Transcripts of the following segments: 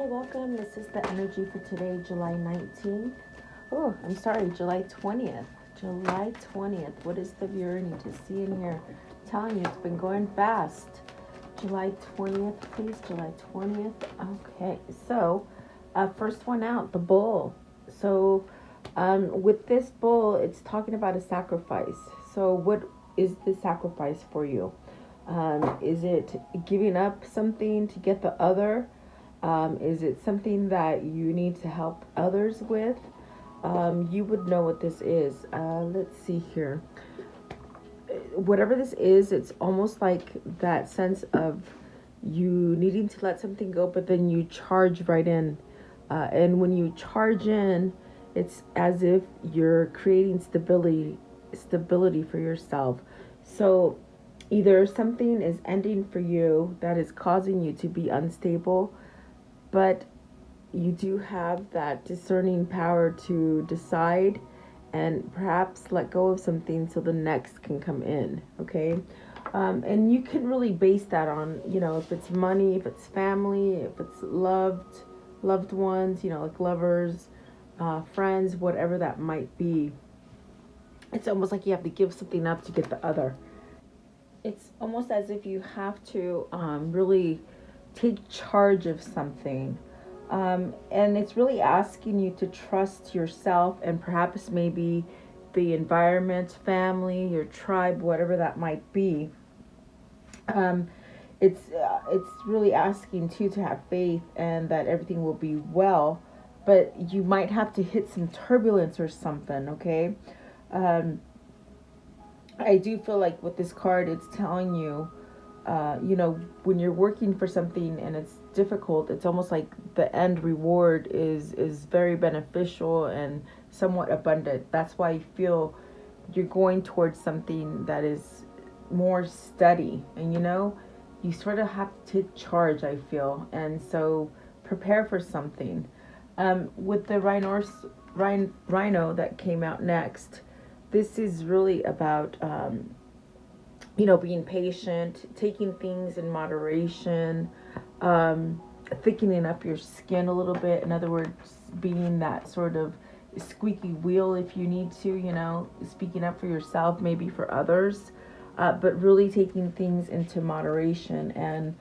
Hi, welcome. This is the energy for today, July 19th. Oh, I'm sorry, July 20th. July 20th. What is the viewer need to see in here? I'm telling you, it's been going fast. July 20th, please. July 20th. Okay, so first one out, the bull. So with this bull, it's talking about a sacrifice. So what is the sacrifice for you? Is it giving up something to get the other? Is it something that you need to help others with? You would know what this is. Let's see here. Whatever this is, it's almost like that sense of you needing to let something go, but then you charge right in. And when you charge in, it's as if you're creating stability for yourself. So either something is ending for you that is causing you to be unstable, but you do have that discerning power to decide and perhaps let go of something so the next can come in. Okay. And you can really base that on, if it's money, if it's family, if it's loved ones, like lovers, friends, whatever that might be. It's almost like you have to give something up to get the other. It's almost as if you have to really take charge of something. And it's really asking you to trust yourself and perhaps maybe the environment, family, your tribe, whatever that might be. Um, it's really asking too to have faith and that everything will be well, but you might have to hit some turbulence or something. Okay. Um, I do feel like with this card, it's telling you, when you're working for something and it's difficult, it's almost like the end reward is very beneficial and somewhat abundant. That's why you feel you're going towards something that is more steady, and you sort of have to take charge, I feel, and so prepare for something. With the rhino that came out next, this is really about being patient, taking things in moderation, thickening up your skin a little bit. In other words, being that sort of squeaky wheel if you need to, speaking up for yourself, maybe for others, but really taking things into moderation. And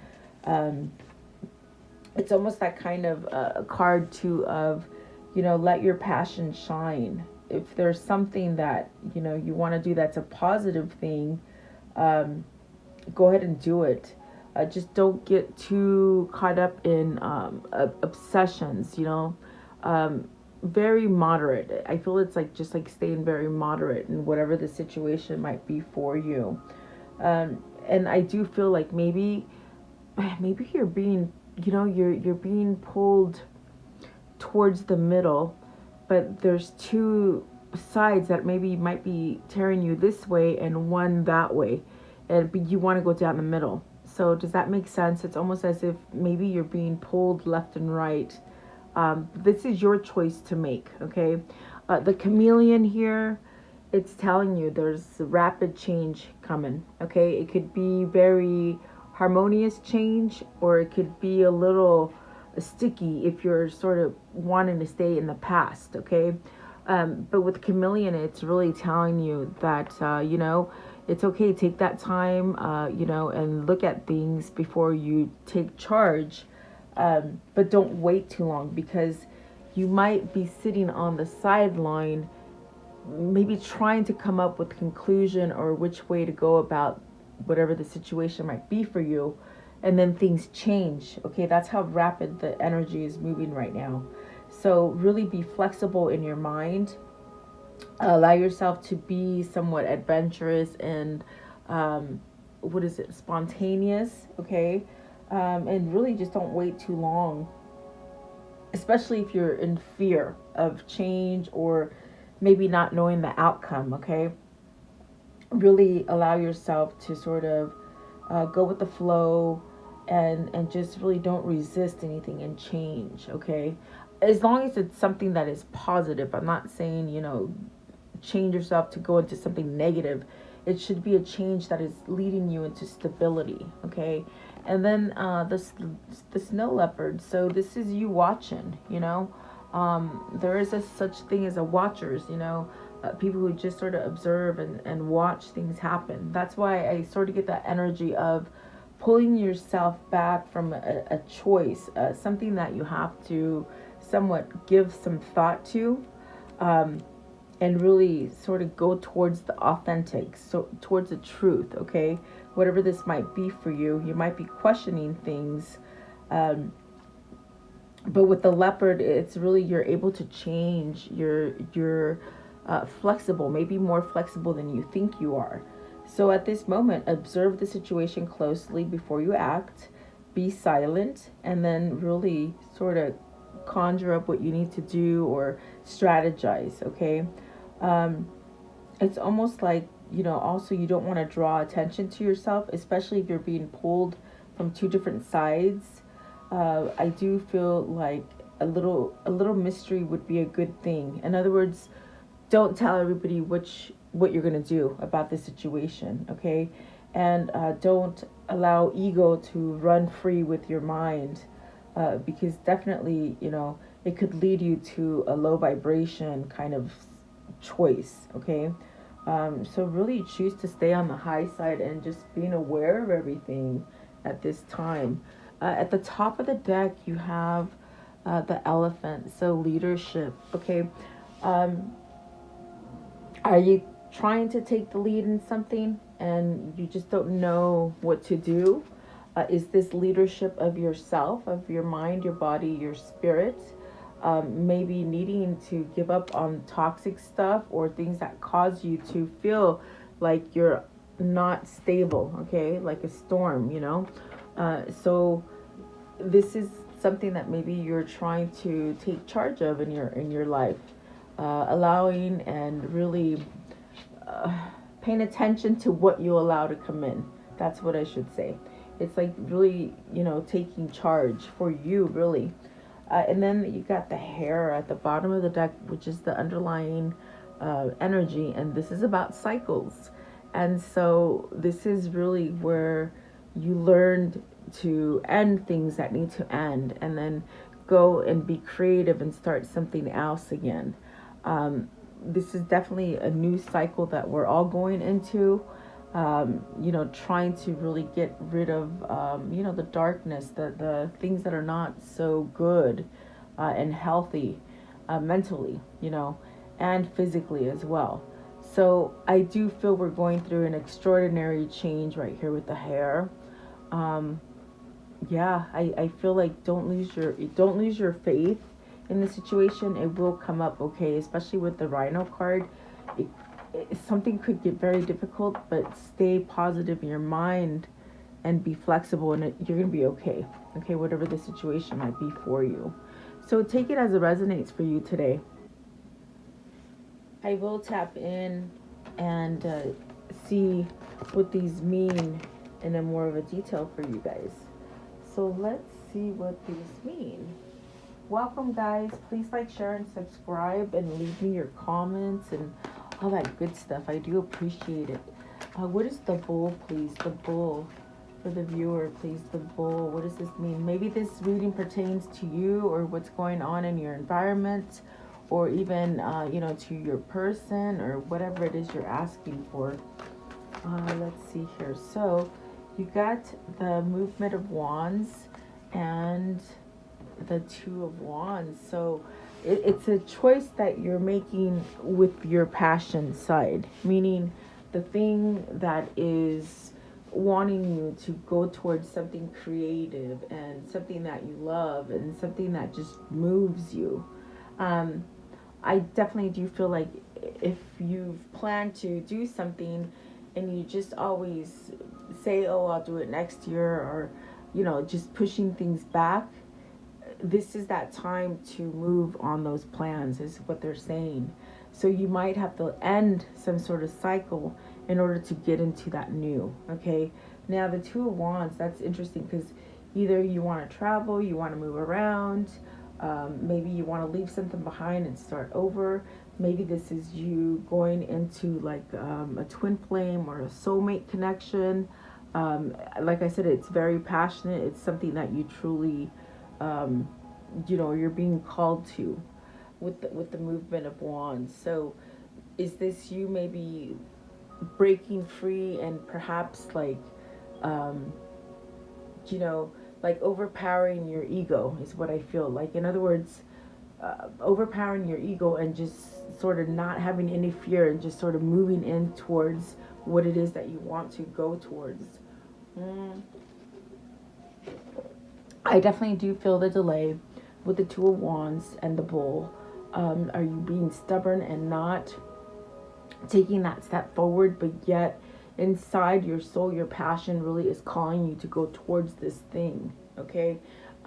it's almost that kind of a card too of, let your passion shine. If there's something that, you want to do that's a positive thing, go ahead and do it. Just don't get too caught up in obsessions, very moderate. I feel it's like just like staying very moderate in whatever the situation might be for you. And I do feel like maybe you're being, you're being pulled towards the middle, but there's two sides that maybe might be tearing you this way and one that way, and you want to go down the middle. So does that make sense? It's almost as if maybe you're being pulled left and right. This is your choice to make. Okay. The chameleon here, it's telling you there's rapid change coming. Okay. It could be very harmonious change, or it could be a little sticky if you're sort of wanting to stay in the past. Okay. But with chameleon, it's really telling you that, it's okay. Take that time, and look at things before you take charge. But don't wait too long, because you might be sitting on the sideline, maybe trying to come up with a conclusion or which way to go about whatever the situation might be for you. And then things change. Okay, that's how rapid the energy is moving right now. So really be flexible in your mind. Allow yourself to be somewhat adventurous and spontaneous. Okay, and really just don't wait too long, especially if you're in fear of change or maybe not knowing the outcome. Okay, really allow yourself to sort of go with the flow, and just really don't resist anything and change. Okay, as long as it's something that is positive. I'm not saying change yourself to go into something negative. It should be a change that is leading you into stability. Okay, And then the snow leopard. So this is you watching, there is a such thing as a watchers, people who just sort of observe and watch things happen. That's why I sort of get that energy of pulling yourself back from a choice, something that you have to somewhat give some thought to, and really sort of go towards the authentic, so towards the truth, okay? Whatever this might be for you, you might be questioning things. But with the leopard, it's really you're able to change. You're flexible, maybe more flexible than you think you are. So at this moment, observe the situation closely before you act. Be silent, and then really sort of conjure up what you need to do or strategize. Okay, it's almost like also you don't want to draw attention to yourself, especially if you're being pulled from two different sides. I do feel like a little mystery would be a good thing. In other words, don't tell everybody what you're gonna do about the situation, okay? And don't allow ego to run free with your mind, because definitely it could lead you to a low vibration kind of choice, okay? So really choose to stay on the high side and just being aware of everything at this time. At the top of the deck, you have the elephant, so leadership. Okay, are you trying to take the lead in something and you just don't know what to do? Is this leadership of yourself, of your mind, your body, your spirit? Maybe needing to give up on toxic stuff or things that cause you to feel like you're not stable, okay? Like a storm, so this is something that maybe you're trying to take charge of in your life, allowing and really paying attention to what you allow to come in. That's what I should say. It's like really, taking charge for you, really. And then you got the hair at the bottom of the deck, which is the underlying energy, and this is about cycles. And so this is really where you learned to end things that need to end, and then go and be creative and start something else again. This is definitely a new cycle that we're all going into. Trying to really get rid of, the darkness, the things that are not so good and healthy mentally, and physically as well. So I do feel we're going through an extraordinary change right here with the hair. I feel like don't lose your faith in the situation. It will come up, okay, especially with the Rhino card. Something could get very difficult, but stay positive in your mind and be flexible, and you're gonna be okay, whatever the situation might be for you. So take it as it resonates for you today. I will tap in and see what these mean in a more of a detail for you guys. So let's see what these mean. Welcome, guys. Please like, share, and subscribe, and leave me your comments and all that good stuff. I do appreciate it. What is the bull, please? The bull for the viewer, please. The bull. What does this mean? Maybe this reading pertains to you or what's going on in your environment, or even to your person, or whatever it is you're asking for. Let's see here. So you got the movement of wands and the two of wands. So it's a choice that you're making with your passion side, meaning the thing that is wanting you to go towards something creative and something that you love and something that just moves you. I definitely do feel like if you've planned to do something and you just always say, oh, I'll do it next year, or just pushing things back, this is that time to move on those plans, is what they're saying. So you might have to end some sort of cycle in order to get into that new. Okay, now the two of wands, that's interesting, because either you want to travel, you want to move around, maybe you want to leave something behind and start over. Maybe this is you going into like a twin flame or a soulmate connection. Like I said, it's very passionate. It's something that you truly, you're being called to with the movement of wands. So is this you maybe breaking free and perhaps um, you know, like overpowering your ego is what I feel like. In other words, overpowering your ego and just sort of not having any fear and just sort of moving in towards what it is that you want to go towards. Mm. I definitely do feel the delay with the Two of Wands and the Bull. Are you being stubborn and not taking that step forward, but yet inside your soul, your passion really is calling you to go towards this thing, okay?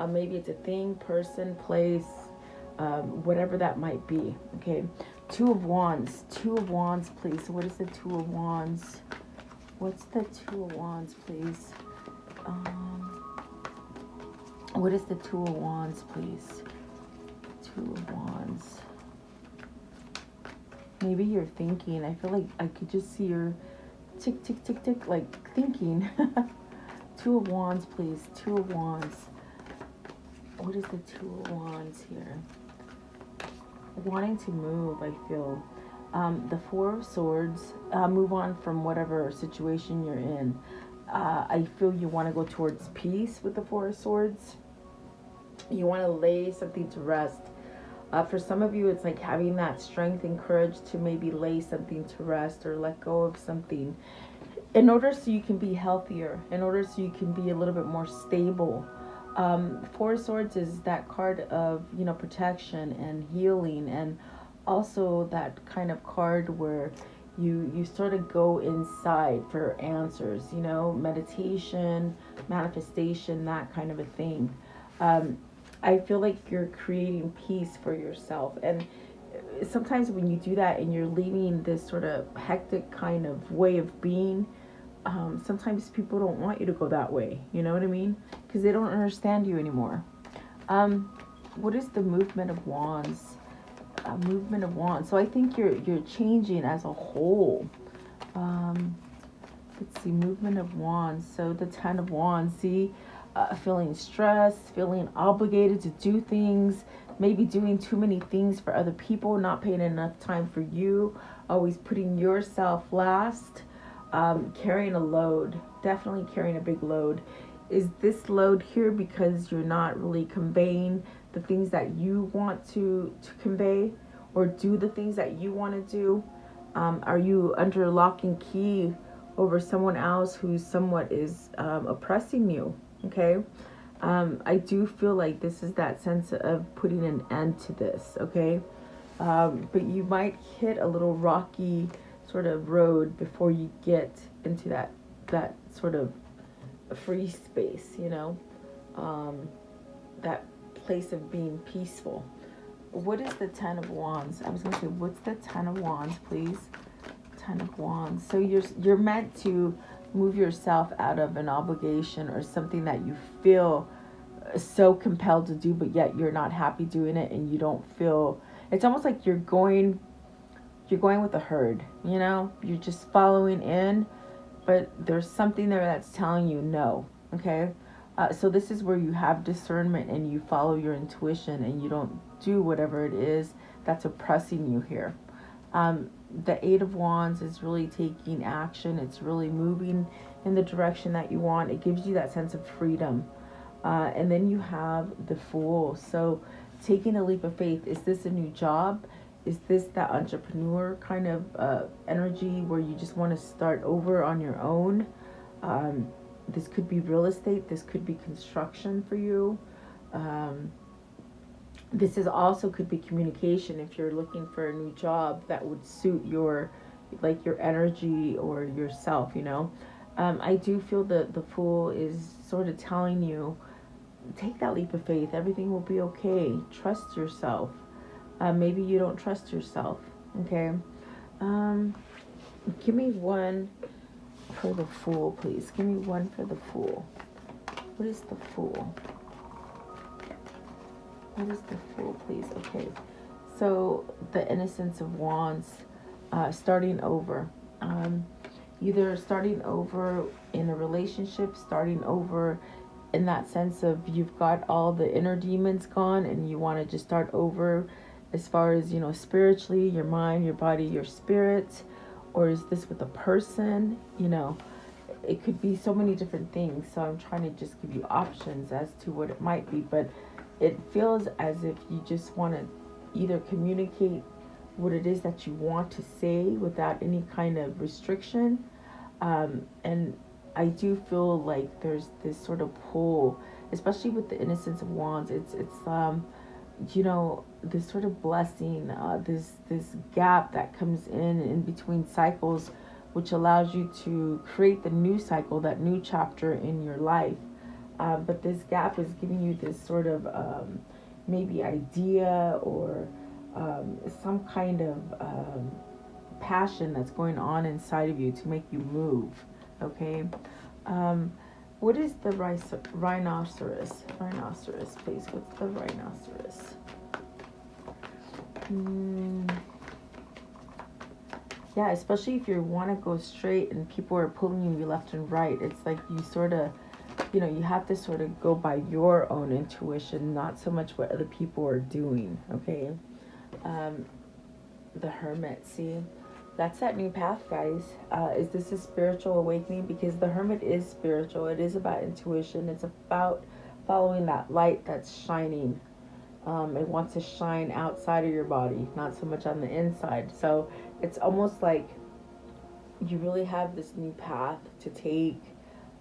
Maybe it's a thing, person, place, whatever that might be, okay? Two of Wands, please. So what is the Two of Wands? What's the Two of Wands, please? What is the Two of Wands, please? Two of Wands. Maybe you're thinking. I feel like I could just see your tick, tick, tick, tick, like thinking. Two of Wands, please. Two of Wands. What is the Two of Wands here? Wanting to move, I feel. The Four of Swords. Move on from whatever situation you're in. I feel you want to go towards peace with the Four of Swords. You want to lay something to rest. For some of you, it's like having that strength and courage to maybe lay something to rest or let go of something in order so you can be healthier, in order so you can be a little bit more stable. Four of Swords is that card of, protection and healing, and also that kind of card where you sort of go inside for answers, meditation, manifestation, that kind of a thing. I feel like you're creating peace for yourself. And sometimes when you do that and you're leaving this sort of hectic kind of way of being, sometimes people don't want you to go that way. You know what I mean? Because they don't understand you anymore. What is the movement of wands? Movement of wands. So I think you're changing as a whole. Let's see, movement of wands. So the Ten of Wands. See, feeling stressed, feeling obligated to do things, maybe doing too many things for other people, not paying enough time for you, always putting yourself last, carrying a load, definitely carrying a big load. Is this load here because you're not really conveying the things that you want to convey, or do the things that you want to do? Are you under lock and key over someone else who somewhat is oppressing you? Okay. I do feel like this is that sense of putting an end to this. Okay. But you might hit a little rocky sort of road before you get into that sort of free space, that place of being peaceful. What is the Ten of Wands? I was going to say, what's the Ten of Wands, please? Ten of Wands. So you're meant to move yourself out of an obligation or something that you feel so compelled to do, but yet you're not happy doing it, and you don't feel. It's almost like you're going with the herd. You're just following in, but there's something there that's telling you no. Okay. So this is where you have discernment and you follow your intuition and you don't do whatever it is that's oppressing you here. The Eight of Wands is really taking action. It's really moving in the direction that you want. It gives you that sense of freedom. And then you have the Fool. So taking a leap of faith. Is this a new job? Is this that entrepreneur kind of energy where you just want to start over on your own? This could be real estate. This could be construction for you. This is also could be communication if you're looking for a new job that would suit your energy or yourself, I do feel that the Fool is sort of telling you, take that leap of faith. Everything will be okay. Trust yourself. Maybe you don't trust yourself. Okay. Give me one for the Fool, please. Give me one for the Fool. What is the Fool? What is the Fool, please? Okay. So the Innocence of Wands, starting over. either starting over in a relationship, starting over in that sense of you've got all the inner demons gone and you want to just start over as far as, spiritually, your mind, your body, your spirit? Or is this with a person? It could be so many different things. So I'm trying to just give you options as to what it might be. But it feels as if you just want to either communicate what it is that you want to say without any kind of restriction. And I do feel like there's this sort of pull, especially with the Innocence of Wands. It's this sort of blessing, this gap that comes in between cycles, which allows you to create the new cycle, that new chapter in your life. But this gap is giving you this sort of maybe idea or some kind of passion that's going on inside of you to make you move. Okay. What is the rhinoceros? Rhinoceros, please. What's the rhinoceros? Yeah, especially if you want to go straight and people are pulling you left and right. It's like you sort of, you have to sort of go by your own intuition, not so much what other people are doing. Okay. The Hermit, see? That's that new path, guys. Is this a spiritual awakening? Because the Hermit is spiritual. It is about intuition. It's about following that light that's shining. It wants to shine outside of your body, not so much on the inside. So it's almost like you really have this new path to take.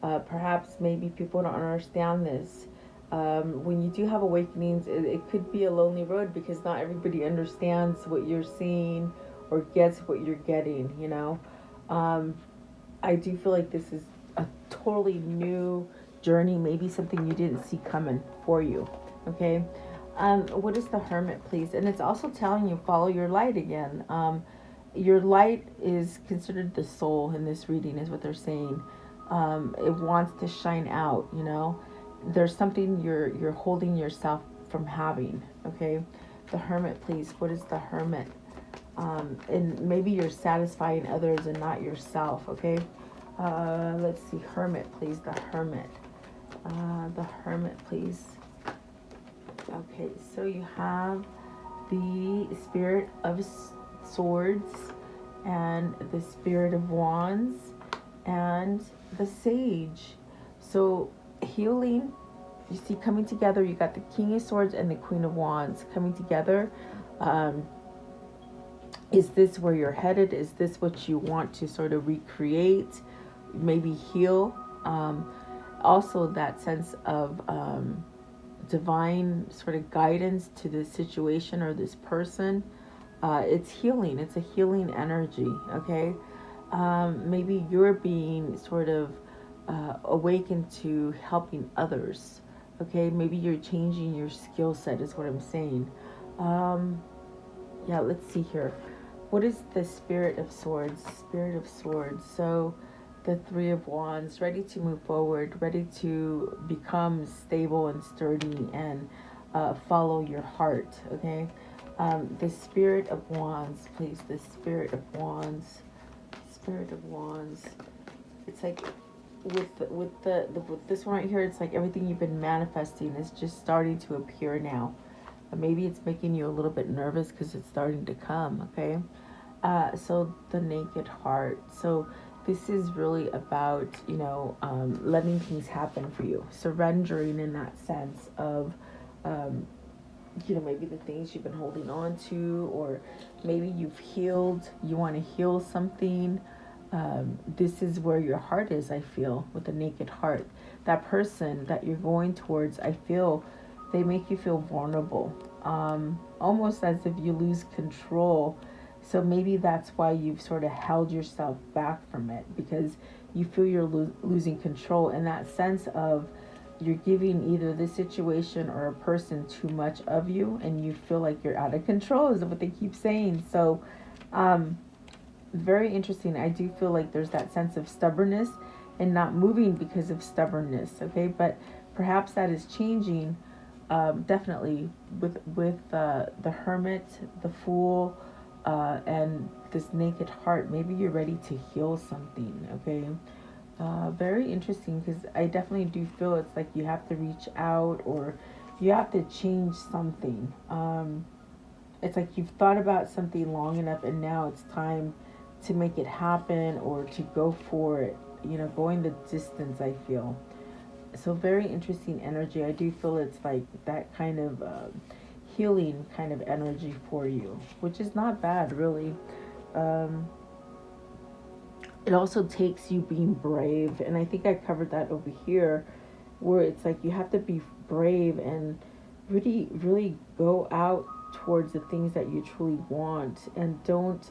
Perhaps maybe people don't understand this. When you do have awakenings, it could be a lonely road because not everybody understands what you're seeing or gets what you're getting, I do feel like this is a totally new journey, maybe something you didn't see coming for you, okay? What is the Hermit, please? And it's also telling you, follow your light again. Your light is considered the soul in this reading, is what they're saying. It wants to shine out, There's something you're holding yourself from having, okay? The Hermit, please. What is the Hermit? And maybe you're satisfying others and not yourself, okay? Let's see, Hermit, please. The Hermit. The Hermit, please. Okay, so you have the Spirit of Swords and the Spirit of Wands and the Sage. So healing, you see coming together. You got the King of Swords and the Queen of Wands coming together. Is this where you're headed? Is this what you want to sort of recreate, maybe heal? Also that sense of divine sort of guidance to this situation or this person. It's healing. It's a healing energy, okay? Maybe you're being sort of awakened to helping others, okay? Maybe you're changing your skill set is what I'm saying. Yeah, let's see here. What is the Spirit of Swords? Spirit of Swords. So the Three of Wands, ready to move forward, ready to become stable and sturdy and follow your heart, okay? The Spirit of Wands, please. The Spirit of Wands. Spirit of Wands. It's like with this one right here, it's like everything you've been manifesting is just starting to appear now. Maybe it's making you a little bit nervous because it's starting to come, okay? So the Naked Heart. So this is really about, letting things happen for you. Surrendering in that sense of, maybe the things you've been holding on to, or maybe you've healed, you want to heal something. This is where your heart is, I feel, with the Naked Heart. That person that you're going towards, I feel, they make you feel vulnerable, almost as if you lose control. So maybe that's why you've sort of held yourself back from it, because you feel you're losing control in that sense of you're giving either this situation or a person too much of you, and you feel like you're out of control, is what they keep saying. So very interesting. I do feel like there's that sense of stubbornness and not moving because of stubbornness, okay? But perhaps that is changing. Definitely with the Hermit, the Fool, and this naked heart. Maybe you're ready to heal something, okay? Very interesting, because I definitely do feel it's like you have to reach out, or you have to change something. It's like you've thought about something long enough, and now it's time to make it happen, or to go for it, going the distance, I feel. So very interesting energy. I do feel it's like that kind of healing kind of energy for you, which is not bad, really. Um, it also takes you being brave, and I think I covered that over here, where it's like you have to be brave and really, really go out towards the things that you truly want, and don't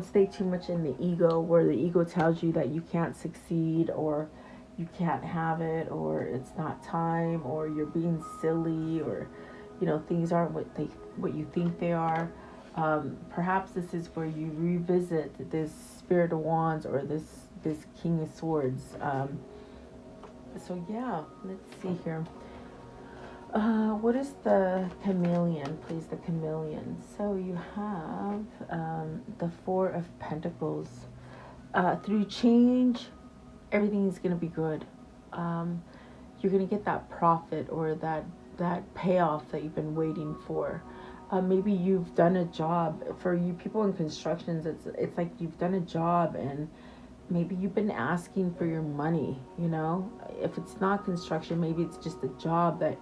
stay too much in the ego, where the ego tells you that you can't succeed, or you can't have it, or it's not time, or you're being silly, or things aren't what you think they are. Perhaps this is where you revisit this Spirit of Wands, or this King of Swords. So yeah, let's see here. What is the chameleon, please? The chameleon. So you have the Four of Pentacles. Through change, everything is going to be good. You're going to get that profit, or that payoff that you've been waiting for. Maybe you've done a job. For you people in constructions, it's like you've done a job, and maybe you've been asking for your money. If it's not construction, maybe it's just a job that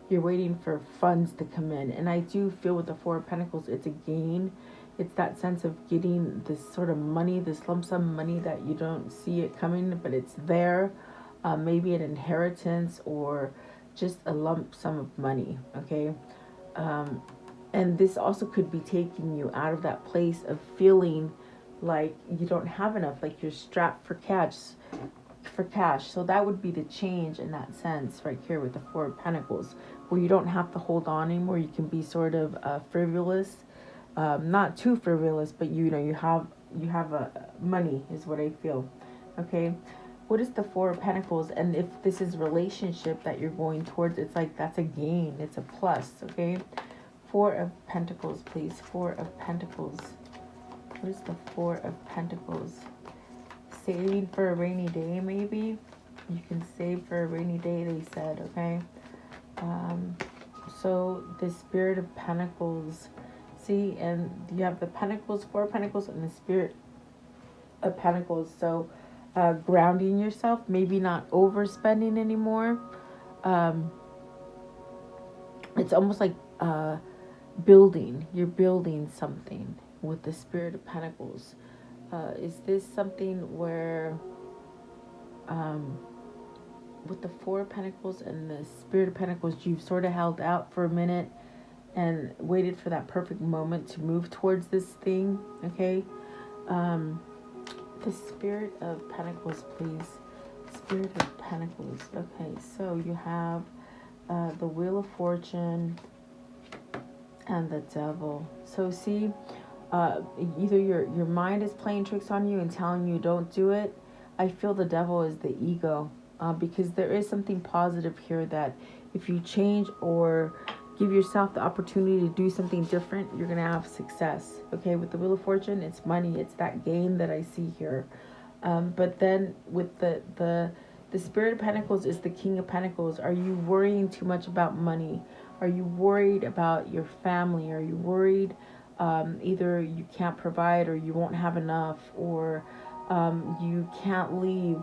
you're waiting for funds to come in. And I do feel with the Four of Pentacles, it's a gain. It's that sense of getting this sort of money, this lump sum money that you don't see it coming, but it's there. Maybe an inheritance, or just a lump sum of money, okay? And this also could be taking you out of that place of feeling like you don't have enough, like you're strapped for cash. So that would be the change in that sense right here with the Four of Pentacles, where you don't have to hold on anymore. You can be sort of frivolous, not too frivolous, but you have money is what I feel. Okay, what is the Four of Pentacles? And if this is relationship that you're going towards, it's like that's a gain, it's a plus. Okay, Four of Pentacles, please. Four of Pentacles. What is the Four of Pentacles? Saving for a rainy day, maybe. You can save for a rainy day, they said, okay? So the Spirit of Pentacles. See, and you have the Pentacles, Four of Pentacles, and the Spirit of Pentacles. So grounding yourself, maybe not overspending anymore. It's almost like you're building something with the Spirit of Pentacles. Is this something where with the Four of Pentacles and the Spirit of Pentacles, you've sort of held out for a minute and waited for that perfect moment to move towards this thing, okay? The Spirit of Pentacles, please. Spirit of Pentacles. Okay, so you have the Wheel of Fortune and the Devil. So see, either your mind is playing tricks on you and telling you don't do it. I feel the Devil is the ego, because there is something positive here that if you change or give yourself the opportunity to do something different, you're going to have success. Okay, with the Wheel of Fortune, it's money. It's that gain that I see here. But then with the Spirit of Pentacles is the King of Pentacles. Are you worrying too much about money? Are you worried about your family? Are you worried either you can't provide, or you won't have enough, or you can't leave,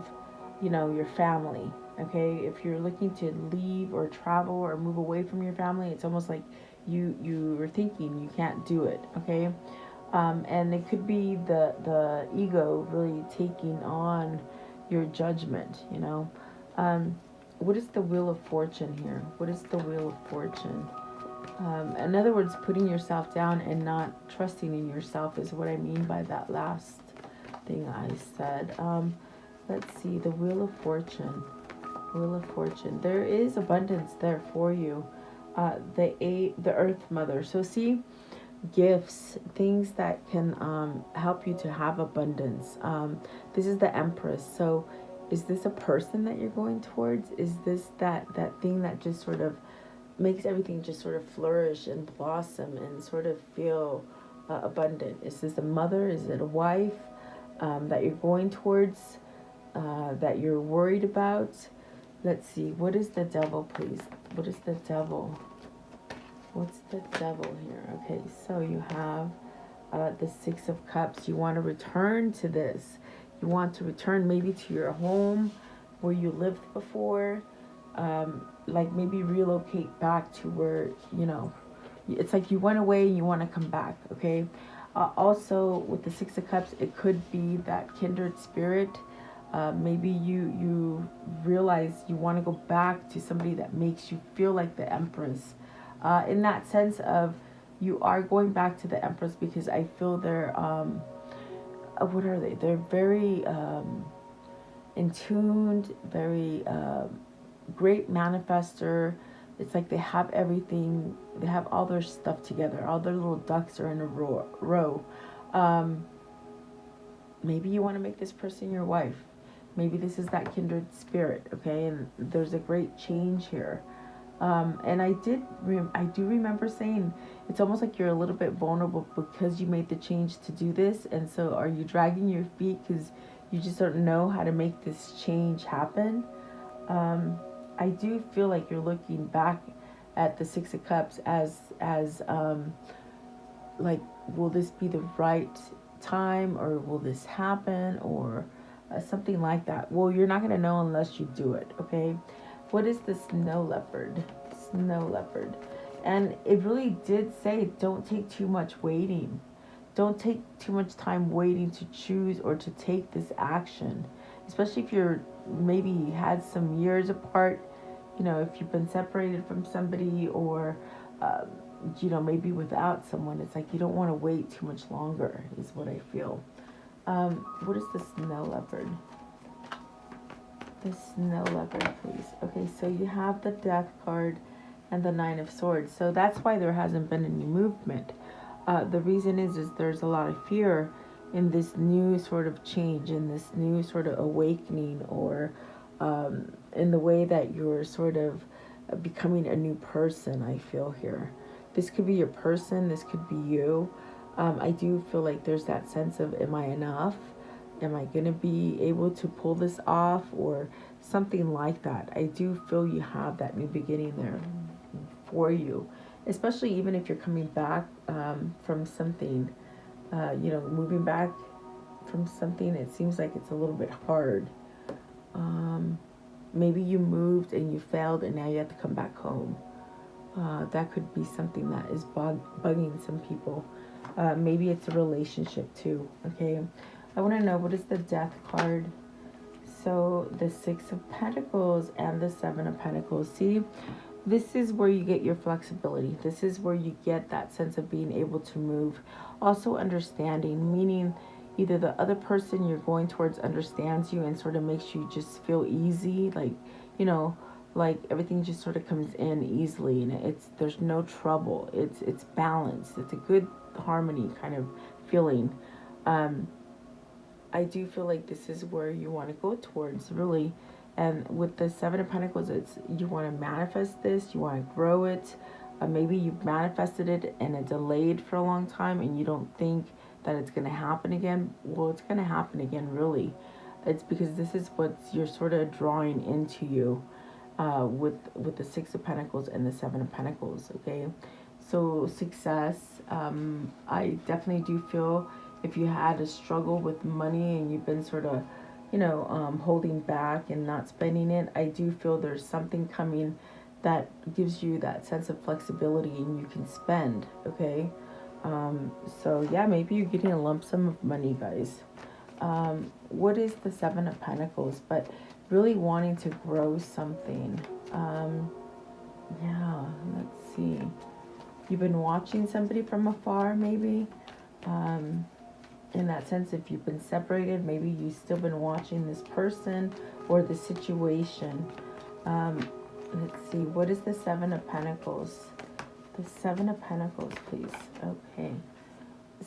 your family? Okay, if you're looking to leave or travel or move away from your family, it's almost like you are thinking you can't do it. Okay, and it could be the ego really taking on your judgment. What is the Wheel of Fortune here? What is the Wheel of Fortune? In other words, putting yourself down and not trusting in yourself is what I mean by that last thing I said. Let's see, the Wheel of Fortune. Wheel of Fortune. There is abundance there for you. The Earth Mother. So see, gifts, things that can help you to have abundance. This is the Empress. So is this a person that you're going towards? Is this that thing that just sort of makes everything just sort of flourish and blossom and sort of feel abundant? Is this a mother? Is it a wife that you're going towards, that you're worried about? Let's see. What is the devil, please? What is the devil? What's the devil here? Okay, so you have the Six of Cups. You want to return to this. You want to return maybe to your home where you lived before. Like maybe relocate back to where, it's like you went away and you want to come back, okay? Also, with the Six of Cups, it could be that kindred spirit. Maybe you realize you want to go back to somebody that makes you feel like the Empress. In that sense of you are going back to the Empress because I feel they're, what are they? They're very in tuned, very great manifester. It's like they have everything, they have all their stuff together, all their little ducks are in a row. Maybe you want to make this person your wife. Maybe this is that kindred spirit, okay? And there's a great change here. And I do remember saying it's almost like you're a little bit vulnerable because you made the change to do this. And so are you dragging your feet because you just don't know how to make this change happen? I do feel like you're looking back at the Six of Cups as like, will this be the right time, or will this happen, or something like that? Well, you're not going to know unless you do it, okay? What is the snow leopard? Snow leopard. And it really did say, don't take too much waiting. Don't take too much time waiting to choose or to take this action. Especially if you're maybe had some years apart, if you've been separated from somebody, or, maybe without someone. It's like you don't want to wait too much longer is what I feel. What is the snow leopard? The snow leopard, please. Okay, so you have the Death card and the Nine of Swords. So that's why there hasn't been any movement. The reason is there's a lot of fear in this new sort of change, in this new sort of awakening, or in the way that you're sort of becoming a new person, I feel here. This could be your person. This could be you. I do feel like there's that sense of, am I enough? Am I going to be able to pull this off, or something like that? I do feel you have that new beginning there for you, especially even if you're coming back from something, moving back from something. It seems like it's a little bit hard. Maybe you moved and you failed and now you have to come back home. That could be something that is bugging some people. Maybe it's a relationship too, okay? I want to know, what is the Death card? So the Six of Pentacles and the Seven of Pentacles. See, this is where you get your flexibility. This is where you get that sense of being able to move. Also understanding, meaning either the other person you're going towards understands you and sort of makes you just feel easy, like, like everything just sort of comes in easily, and there's no trouble. It's balanced. It's a good harmony kind of feeling. I do feel like this is where you want to go towards, really. And with the Seven of Pentacles, it's you want to manifest this, you want to grow it. Maybe you've manifested it and it delayed for a long time and you don't think that it's going to happen again. Well, it's going to happen again, really. It's because this is what you're sort of drawing into you with the Six of Pentacles and the Seven of Pentacles, okay? So success, I definitely do feel if you had a struggle with money and you've been sort of, holding back and not spending it, I do feel there's something coming that gives you that sense of flexibility and you can spend, okay? So yeah, maybe you're getting a lump sum of money, guys. What is the Seven of Pentacles? But really wanting to grow something. Yeah, let's see. You've been watching somebody from afar, maybe. In that sense, if you've been separated, maybe you've still been watching this person or the situation. Let's see, what is the Seven of Pentacles? The Seven of Pentacles, please. Okay.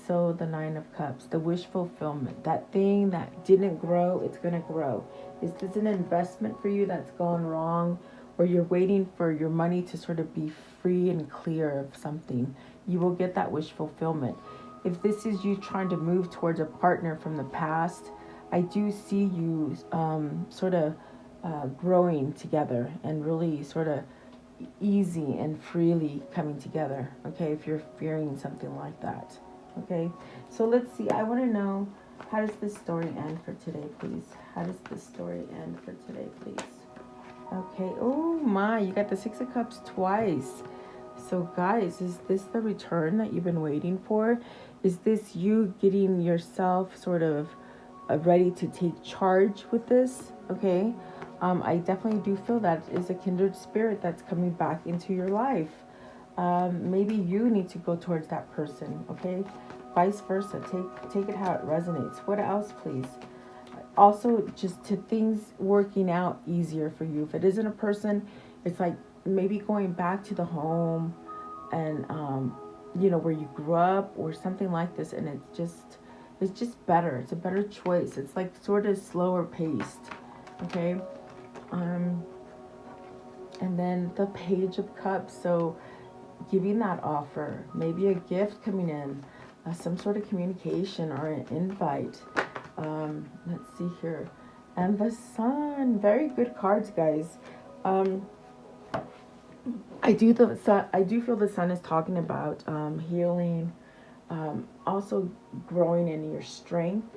So the Nine of Cups, the wish fulfillment. That thing that didn't grow, it's going to grow. Is this an investment for you that's gone wrong? Or you're waiting for your money to sort of be free and clear of something? You will get that wish fulfillment. if this is you trying to move towards a partner from the past, I do see you sort of growing together and really sort of easy and freely coming together, okay, if you're fearing something like that, okay? So let's see, I want to know, how does this story end for today, please? How does this story end for today, please? Okay, oh my, you got the Six of Cups twice. So guys, is this the return that you've been waiting for? Is this you getting yourself sort of ready to take charge with this, okay? I definitely do feel that is a kindred spirit that's coming back into your life. Maybe you need to go towards that person, okay? Vice versa. Take it how it resonates. What else, please? Also, just to things working out easier for you. If it isn't a person, it's like maybe going back to the home and where you grew up or something like this, and it's just better. It's a better choice. It's like sort of slower paced, okay? And then the Page of Cups. So giving that offer, maybe a gift coming in, some sort of communication or an invite. Let's see here. And the Sun. Very good cards, guys. I do feel the Sun is talking about healing, also growing in your strength.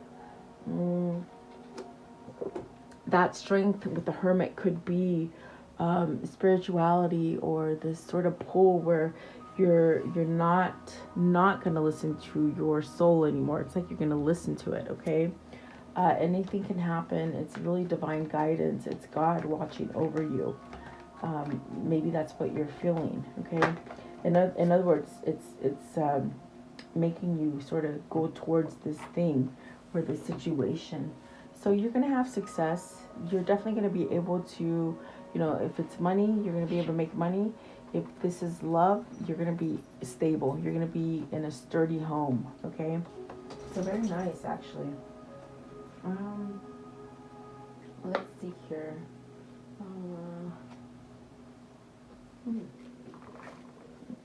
That strength with the Hermit could be spirituality, or this sort of pull where you're not going to listen to your soul anymore. It's like you're going to listen to it, okay? Anything can happen. It's really divine guidance. It's God watching over you. Maybe that's what you're feeling, okay? In other words, it's making you sort of go towards this thing or this situation. So you're going to have success. You're definitely going to be able to, if it's money, you're going to be able to make money. If this is love, you're going to be stable. You're going to be in a sturdy home, okay? So very nice, actually. Let's see here.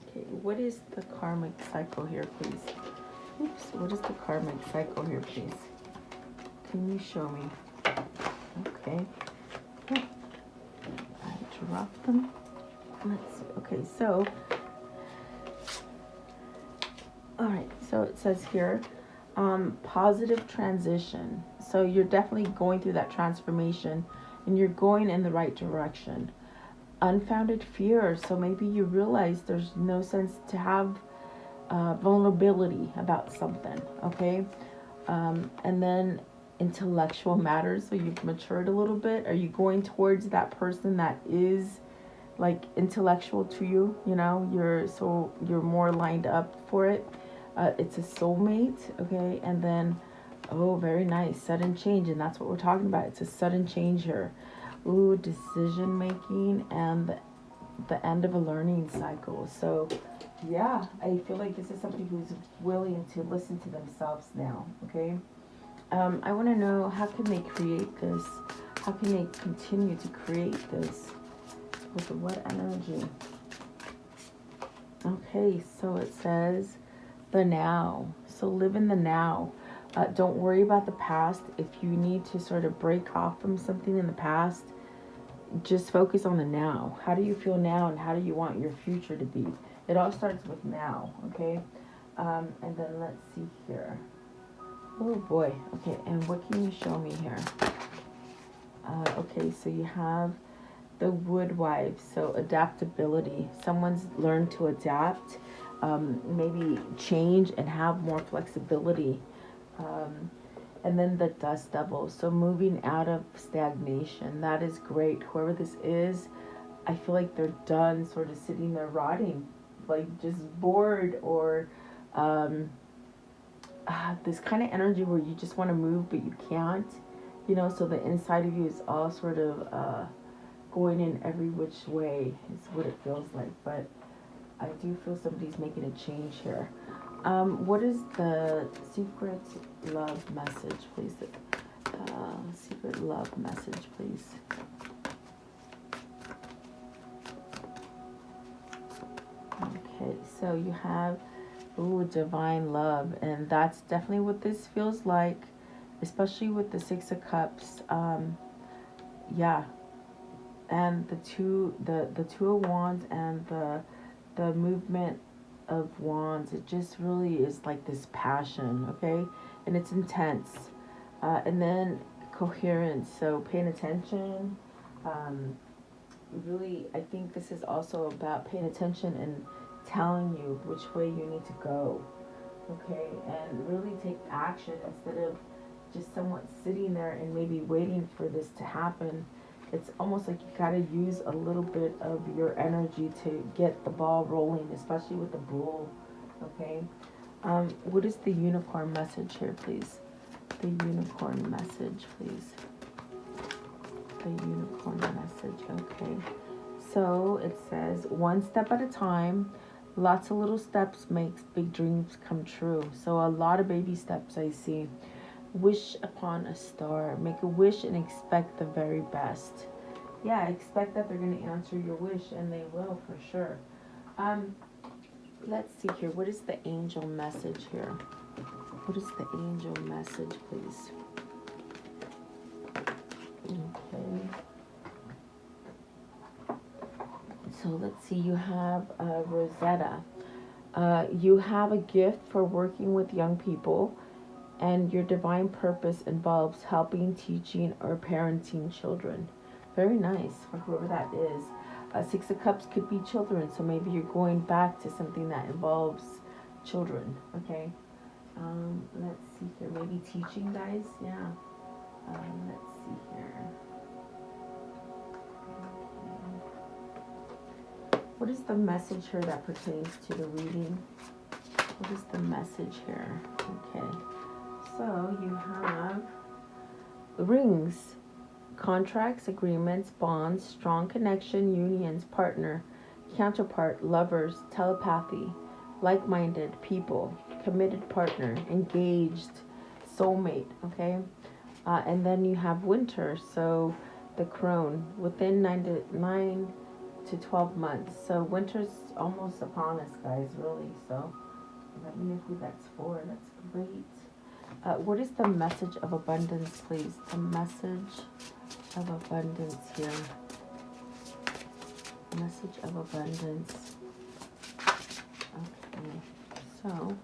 Okay, what is the karmic cycle here, please? Oops, what is the karmic cycle here, please? Can you show me? Okay. I dropped them. Let's see. Okay, so, all right, so it says here, positive transition. So you're definitely going through that transformation and you're going in the right direction. Unfounded fear. So maybe you realize there's no sense to have vulnerability about something, okay? And then intellectual matters. So you've matured a little bit. Are you going towards that person that is like intellectual to you? You're more lined up for it. It's a soulmate, okay? And then, oh, very nice, sudden change, and that's what we're talking about. It's a sudden change here. Ooh, decision making and the end of a learning cycle. So, yeah, I feel like this is somebody who's willing to listen to themselves now, okay? I want to know, how can they create this? How can they continue to create this? With what energy? Okay, so it says the now. So live in the now. Don't worry about the past. If you need to sort of break off from something in the past, just focus on the now. How do you feel now, and how do you want your future to be? It all starts with now, okay? And then let's see here. Oh boy. Okay, and what can you show me here? Okay, so you have the Wood Wife. So adaptability. Someone's learned to adapt, maybe change and have more flexibility. And then the Dust Devil. So moving out of stagnation. That is great. Whoever this is, I feel like they're done sort of sitting there rotting, like just bored, or this kind of energy where you just want to move but you can't, so the inside of you is all sort of going in every which way is what it feels like. But I do feel somebody's making a change here. What is the secret love message, please? Secret love message, please. Okay, so you have Ooh, divine love. And that's definitely what this feels like, especially with the Six of Cups. Yeah. And the two of wands and the movement of wands, it just really is like this passion, okay? And it's intense. And then coherence, so paying attention. Really, I think this is also about paying attention and telling you which way you need to go, okay? And really take action instead of just somewhat sitting there and maybe waiting for this to happen. It's almost like you gotta use a little bit of your energy to get the ball rolling, especially with the bull, okay? What is the unicorn message here, please? The unicorn message, please. The unicorn message, okay. So it says, one step at a time, lots of little steps makes big dreams come true. So a lot of baby steps I see. Wish upon a star. Make a wish and expect the very best. Yeah, expect that they're going to answer your wish, and they will for sure. Let's see here. What is the angel message here? What is the angel message, please? Okay. So let's see. You have Rosetta. You have a gift for working with young people, and your divine purpose involves helping, teaching, or parenting children. Very nice for whoever that is. Six of Cups could be children, so maybe you're going back to something that involves children, okay? Let's see here. Maybe teaching, guys? Yeah. Let's see here. Okay. What is the message here that pertains to the reading? What is the message here? Okay. So you have rings, contracts, agreements, bonds, strong connection, unions, partner, counterpart, lovers, telepathy, like-minded people, committed partner, engaged, soulmate, okay? And then you have winter, so the crone, within 9 to 12 months. So winter's almost upon us, guys, really. So let me know who that's for. That's great. What is the message of abundance, please? The message of abundance here. Message of abundance. Okay, so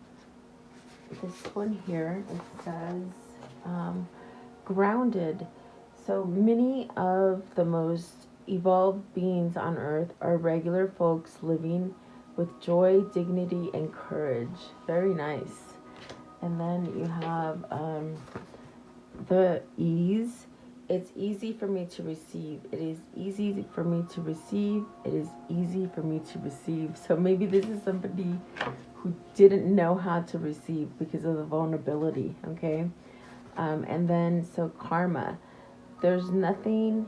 this one here, it says grounded. So many of the most evolved beings on earth are regular folks living with joy, dignity, and courage. Very nice. And then you have the ease. It's easy for me to receive. It is easy for me to receive. It is easy for me to receive. So maybe this is somebody who didn't know how to receive because of the vulnerability, okay? And then, so karma. There's nothing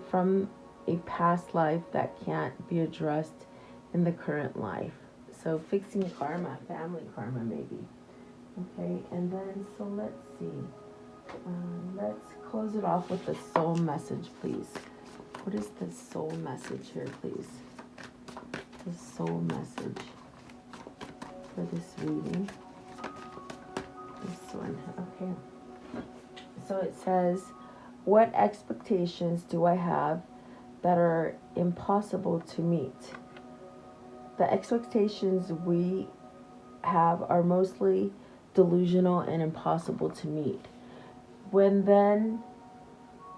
from a past life that can't be addressed in the current life. So fixing karma, family karma maybe. Okay, and then, so let's see. Let's close it off with the soul message, please. What is the soul message here, please? The soul message for this reading. This one, okay. So it says, what expectations do I have that are impossible to meet? The expectations we have are mostly delusional and impossible to meet. When then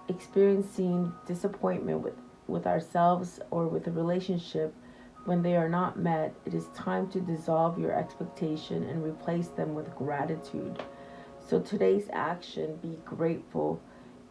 experiencing disappointment with ourselves or with a relationship, when they are not met, it is time to dissolve your expectation and replace them with gratitude. So today's action, be grateful.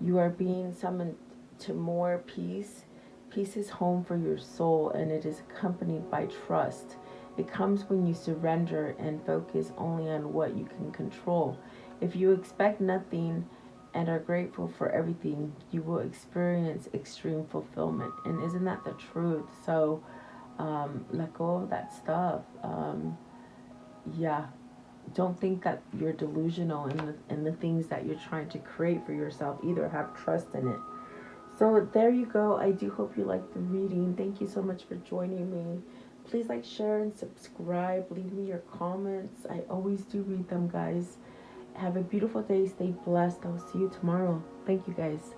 You are being summoned to more peace. Peace is home for your soul, and it is accompanied by trust. It comes when you surrender and focus only on what you can control. If you expect nothing and are grateful for everything, you will experience extreme fulfillment. And isn't that the truth? So let go of that stuff. Yeah. Don't think that you're delusional in the things that you're trying to create for yourself either. Have trust in it. So there you go. I do hope you liked the reading. Thank you so much for joining me. Please like, share, and subscribe. Leave me your comments. I always do read them, guys. Have a beautiful day. Stay blessed. I'll see you tomorrow. Thank you, guys.